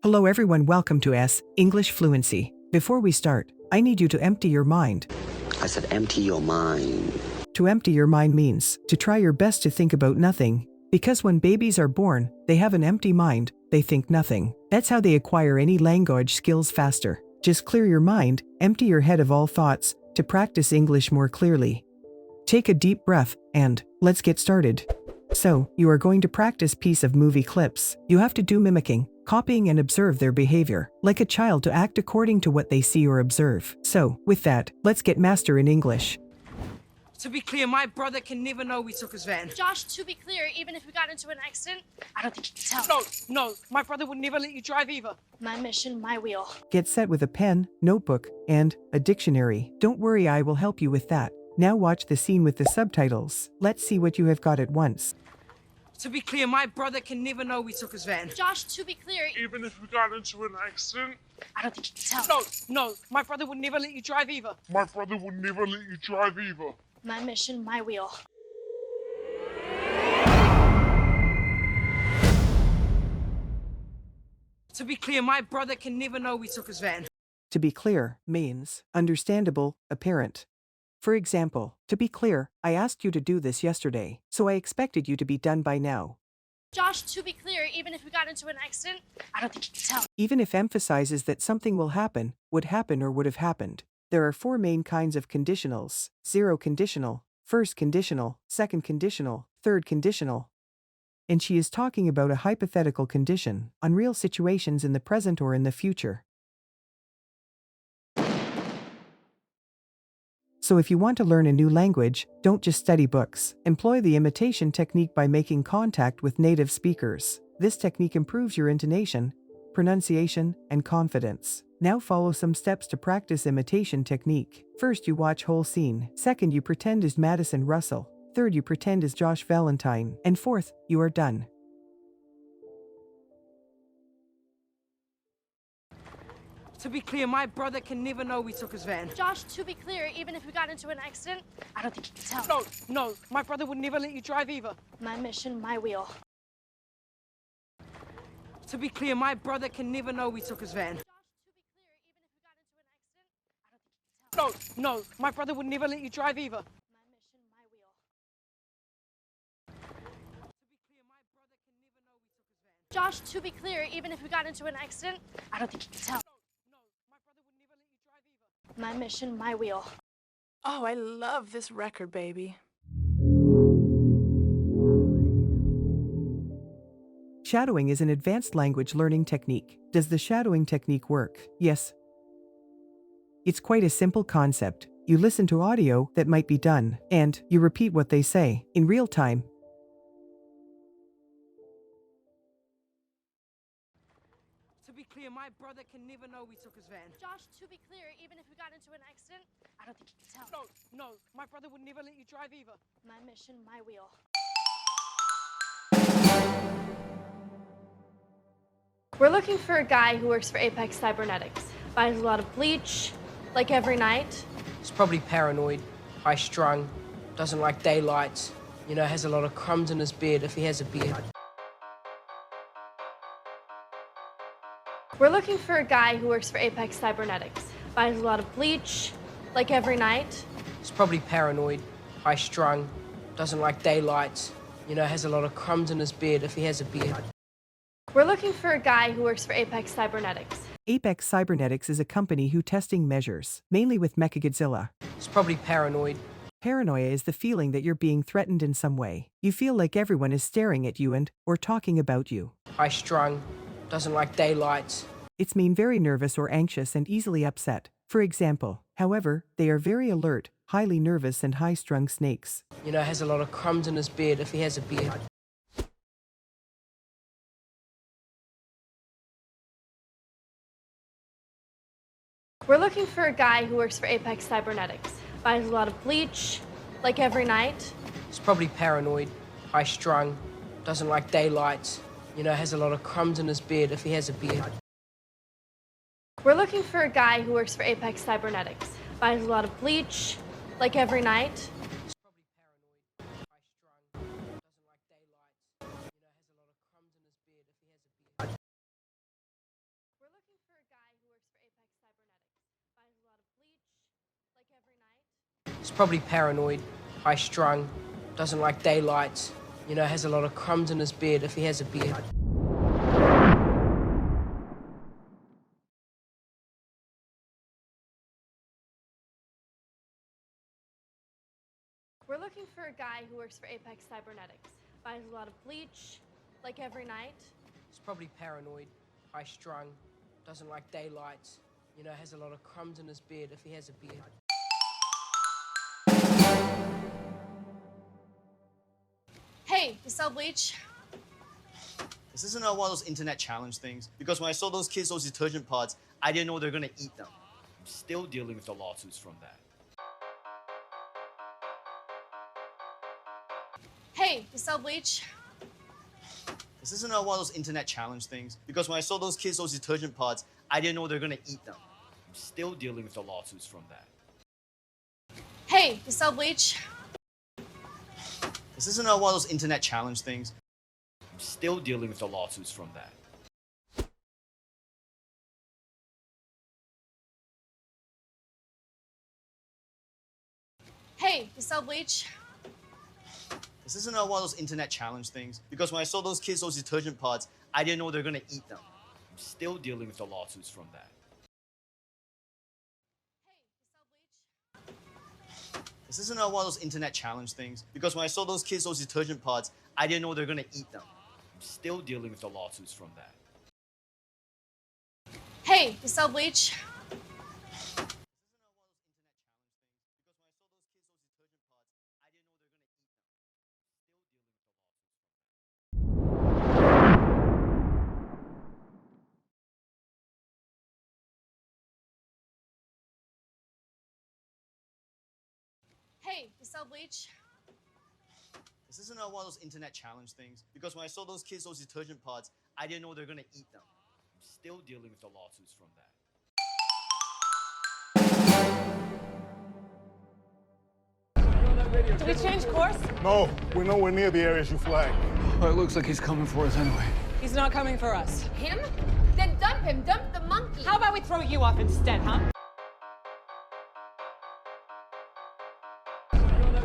Hello everyone, welcome to English Fluency. Before we start, I need you to empty your mind. I said empty your mind. To empty your mind means to try your best to think about nothing. Because when babies are born, they have an empty mind, they think nothing. That's how they acquire any language skills faster. Just clear your mind, empty your head of all thoughts, to practice English more clearly. Take a deep breath, and let's get started. So, you are going to practice piece of movie clips. You have to do mimicking, copying and observe their behavior, like a child to act according to what they see or observe. So, with that, let's get master in English. To be clear, my brother can never know we took his van. Josh, to be clear, even if we got into an accident, I don't think you can tell. No, my brother would never let you drive either. My mission, my wheel. Get set with a pen, notebook, and a dictionary. Don't worry, I will help you with that. Now watch the scene with the subtitles. Let's see what you have got at once. To be clear, my brother can never know we took his van. Josh, to be clear, Even if we got into an accident, I don't think you can tell. No, my brother would never let you drive either. my brother would never let you drive either. My mission, my wheel. To be clear, my brother can never know we took his van. To be clear means understandable, apparent. For example, to be clear, I asked you to do this yesterday, so I expected you to be done by now. Josh, to be clear, even if we got into an accident, I don't think you can tell. Even if emphasizes that something will happen, would happen or would have happened. There are four main kinds of conditionals: zero conditional, first conditional, second conditional, third conditional. And she is talking about a hypothetical condition, unreal situations in the present or in the future. So if you want to learn a new language, don't just study books. Employ the imitation technique by making contact with native speakers. This technique improves your intonation, pronunciation, and confidence. Now follow some steps to practice imitation technique. First, you watch whole scene. Second, you pretend as Madison Russell. Third, you pretend as Josh Valentine. And fourth, you are done. To be clear, my brother can never know we took his van. Josh, to be clear, even if we got into an accident, I don't think you can tell. No, my brother would never let you drive either. My mission, my wheel. To be clear, my brother can never know we took his van. No, my brother would never let you drive either. My mission, my wheel. Josh, to be clear, even if we got into an accident, I don't think you can tell. My mission, my wheel. Oh, I love this record, baby. Shadowing is an advanced language learning technique. Does the shadowing technique work? Yes. It's quite a simple concept. You listen to audio that might be done, and you repeat what they say in real time. To be clear, my brother can never know we took his van. Josh, to be clear, even if we got into an accident, I don't think you can tell. No, my brother would never let you drive either. My mission, my wheel. We're looking for a guy who works for Apex Cybernetics. Buys a lot of bleach, like every night. He's probably paranoid, high-strung, doesn't like daylight, has a lot of crumbs in his beard if he has a beard. We're looking for a guy who works for Apex Cybernetics. Buys a lot of bleach, like every night. He's probably paranoid, high-strung, doesn't like daylight, has a lot of crumbs in his beard if he has a beard. We're looking for a guy who works for Apex Cybernetics. Apex Cybernetics is a company who testing measures, mainly with Godzilla. He's probably paranoid. Paranoia is the feeling that you're being threatened in some way. You feel like everyone is staring at you or talking about you. High-strung, doesn't like daylight. It's mean very nervous or anxious and easily upset. For example, however, they are very alert, highly nervous and high-strung snakes. Has a lot of crumbs in his beard if he has a beard. We're looking for a guy who works for Apex Cybernetics. Buys a lot of bleach, like every night. He's probably paranoid, high-strung, doesn't like daylight, has a lot of crumbs in his beard if he has a beard. We're looking for a guy who works for Apex Cybernetics. Buys a lot of bleach, like every night. He's probably paranoid, high-strung, doesn't like daylight, you know, has a lot of crumbs in his beard if he has a beard. We're looking for a guy who works for Apex Cybernetics. Buys a lot of bleach, like every night. He's probably paranoid, high-strung, doesn't like daylight, you know, has a lot of crumbs in his beard if he has a beard. Hey, you sell bleach? This isn't one of those internet challenge things, because when I saw those kids those detergent pods, I didn't know they're gonna eat them. I'm still dealing with the lawsuits from that. Hey, you sell bleach? This isn't one of those internet challenge things, because when I saw those kids those detergent pods, I didn't know they're gonna eat them. I'm still dealing with the lawsuits from that. Hey, you sell bleach? This isn't one of those internet challenge things. I'm still dealing with the lawsuits from that. Hey, you sell bleach? This isn't one of those internet challenge things, because when I saw those kids those detergent pods, I didn't know they're gonna eat them. I'm still dealing with the lawsuits from that. This isn't one of those internet challenge things, because when I saw those kids those detergent pods, I didn't know they're gonna eat them. I'm still dealing with the lawsuits from that. Hey, you sell bleach? Hey, you sell bleach? This isn't one of those internet challenge things, because when I saw those kids those detergent pods, I didn't know they're gonna eat them. I'm still dealing with the lawsuits from that. Did we change course? No, we're nowhere near the areas you flagged. Well, it looks like he's coming for us anyway. He's not coming for us. Him? Then dump him. Dump the monkey. How about we throw you off instead, huh?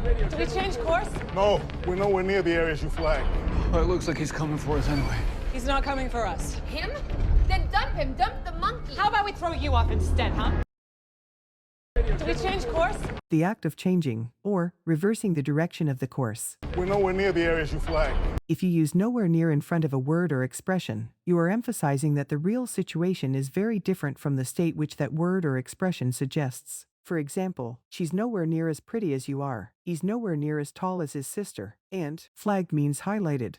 Did we change course? No, we're nowhere near the areas you flagged. Well, it looks like he's coming for us anyway. He's not coming for us. Him? Then dump him. Dump the monkey. How about we throw you off instead, huh? Did we change course? The act of changing, or reversing the direction of the course. We're nowhere near the areas you flagged. If you use nowhere near in front of a word or expression, you are emphasizing that the real situation is very different from the state which that word or expression suggests. For example, she's nowhere near as pretty as you are, he's nowhere near as tall as his sister, and flagged means highlighted.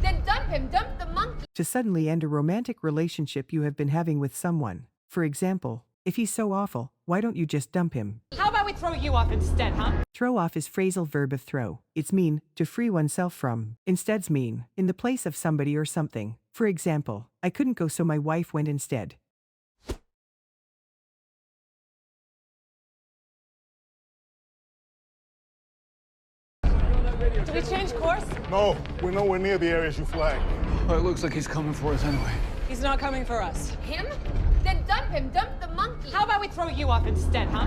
Then dump him. Dump the monkey. To suddenly end a romantic relationship you have been having with someone. For example, if he's so awful, why don't you just dump him? How about we throw you off instead, huh? Throw off is phrasal verb of throw. It's mean, to free oneself from. Instead's mean, in the place of somebody or something. For example, I couldn't go so my wife went instead. Did we change course? No, we're nowhere near the areas you flagged. Well, it looks like he's coming for us anyway. He's not coming for us. Him? Then dump him. Dump the monkey. How about we throw you off instead, huh?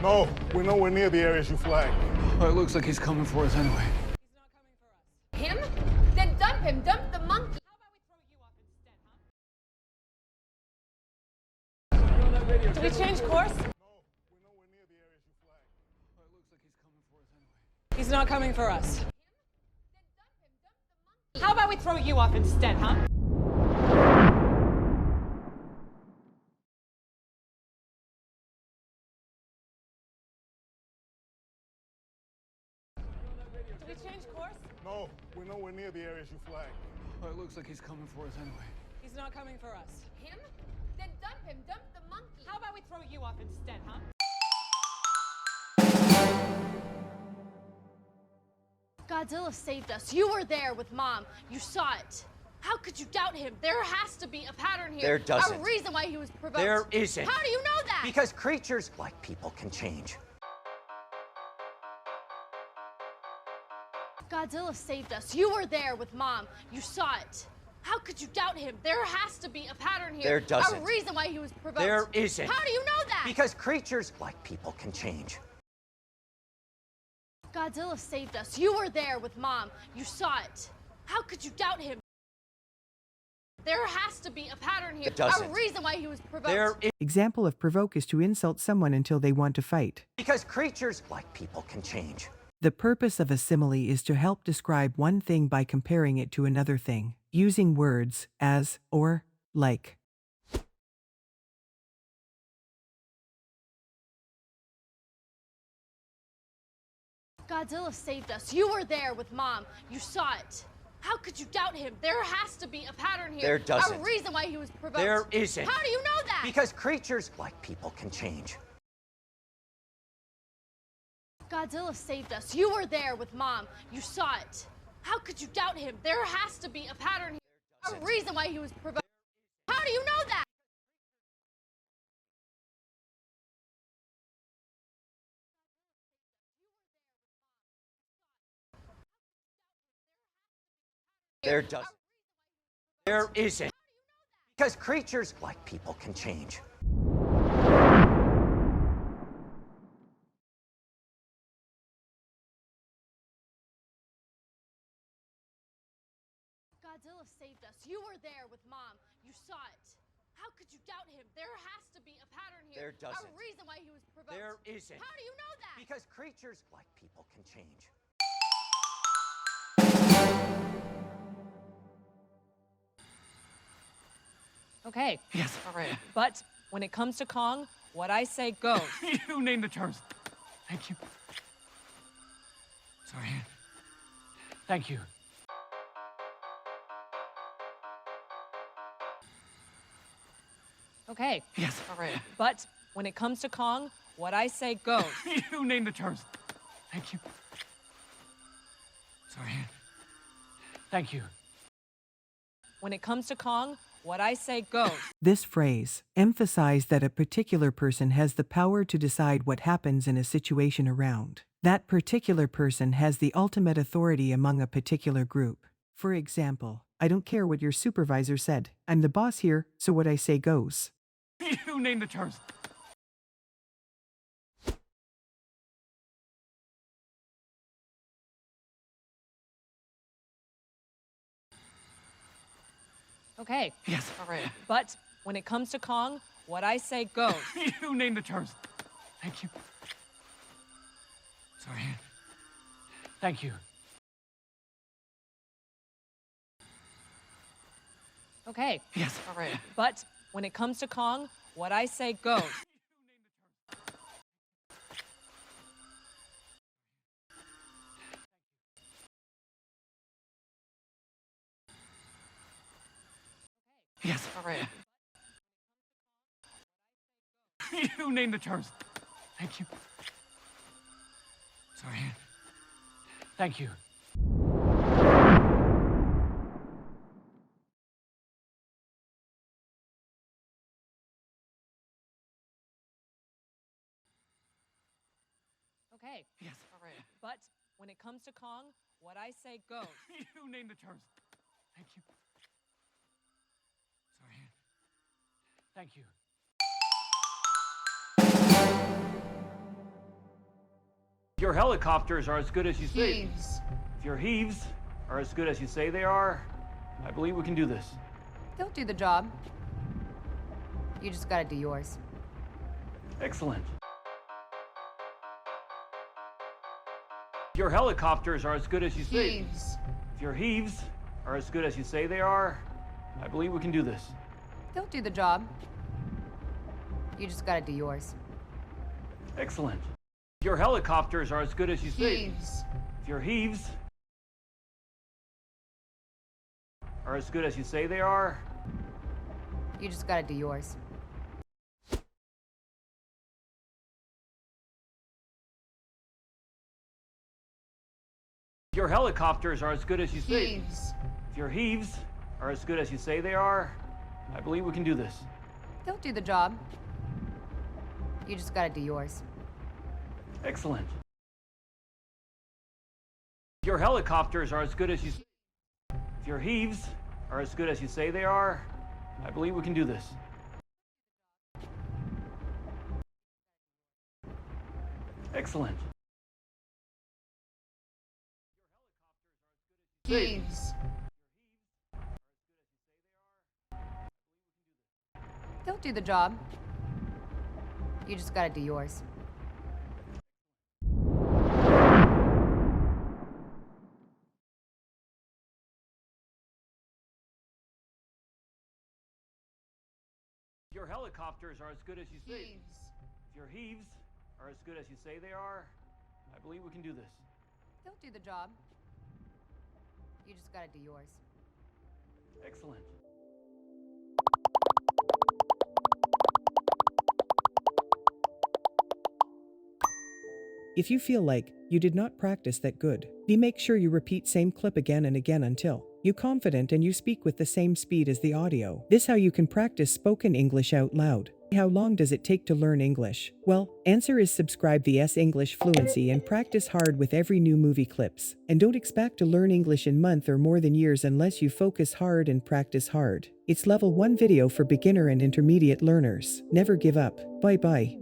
No, we're nowhere near the areas you flagged. Well, it looks like he's coming for us anyway. He's not coming for us. Him? Then dump him. Dump the monkey. How about we throw you off instead, huh? Did we change course? No, we're nowhere near the areas you flagged. Well, it looks like he's coming for us anyway. He's not coming for us. How about we throw you off instead, huh? Did we change course? No, we're nowhere near the areas you flagged. Well, it looks like he's coming for us anyway. He's not coming for us. Him? Then dump him. Dump the monkey. How about we throw you off instead, huh? Godzilla saved us. You were there with Mom. You saw it. How could you doubt him? There has to be a pattern here. There doesn't. A reason why he was provoked. There isn't. How do you know that? Because creatures like people can change. Godzilla saved us. You were there with Mom. You saw it. How could you doubt him? There has to be a pattern here. There doesn't. A reason why he was provoked. There isn't. How do you know that? Because creatures, like people, can change. Godzilla saved us. You were there with Mom. You saw it. How could you doubt him? There has to be a pattern here. It doesn't. A reason why he was provoked. There is. Example of provoke is to insult someone until they want to fight. Because creatures, like people, can change. The purpose of a simile is to help describe one thing by comparing it to another thing, using words as, or, like. Godzilla saved us. You were there with Mom. You saw it. How could you doubt him? There has to be a pattern here. There doesn't. A reason why he was provoked. There isn't. How do you know that? Because creatures, like people, can change. Godzilla saved us. You were there with Mom. You saw it. How could you doubt him? There has to be a pattern here. A reason why he was provoked. How do you know that? There doesn't. There isn't. Because creatures, like people, can change. Godzilla saved us. You were there with Mom. You saw it. How could you doubt him? There has to be a pattern here. There doesn't. A reason why he was provoked. There isn't. How do you know that? Because creatures, like people, can change. Okay. Yes. All right. But when it comes to Kong, what I say goes. You name the terms. Thank you. Sorry. Thank you. Okay. Yes. All right. But when it comes to Kong, what I say goes. You name the terms. Thank you. Sorry. Thank you. When it comes to Kong, what I say goes. This phrase emphasizes that a particular person has the power to decide what happens in a situation around. That particular person has the ultimate authority among a particular group. For example, I don't care what your supervisor said. I'm the boss here, so what I say goes. You name the terms. Okay. Yes. All right. But when it comes to Kong, what I say goes. You name the terms. Thank you. Sorry. Thank you. Okay. Yes. All right. But when it comes to Kong, what I say goes. Yes. All right. You name the terms. Thank you. Sorry. Thank you. Okay. Yes. All right. But when it comes to Kong, what I say goes. You name the terms. Thank you. Sorry. Thank you. Your helicopters are as good as you say. If your heaves are as good as you say they are, I believe we can do this. They'll do the job. You just gotta do yours. Excellent. Your helicopters are as good as you say. If your heaves are as good as you say they are, I believe we can do this. They'll do the job. You just gotta do yours. Excellent. Your helicopters are as good as you say. If your heaves are as good as you say they are, You just gotta do yours. your helicopters are as good as you say. If your heaves are as good as you say they are, I believe we can do this. They'll do the job. You just gotta do yours. Excellent. Your helicopters are as good as you say. If your heaves are as good as you say they are, I believe we can do this. Excellent. Heaves. They'll do the job. You just gotta do yours. Your helicopters are as good as you say. Heaves. If your heaves are as good as you say they are, I believe we can do this. They'll do the job. You just gotta do yours. Excellent. If you feel like you did not practice that good, make sure you repeat same clip again and again until you confident and you speak with the same speed as the audio. This how you can practice spoken English out loud. How long does it take to learn English? Well, answer is subscribe the S English Fluency and practice hard with every new movie clips. And don't expect to learn English in month or more than years unless you focus hard and practice hard. It's level 1 video for beginner and intermediate learners. Never give up. Bye bye.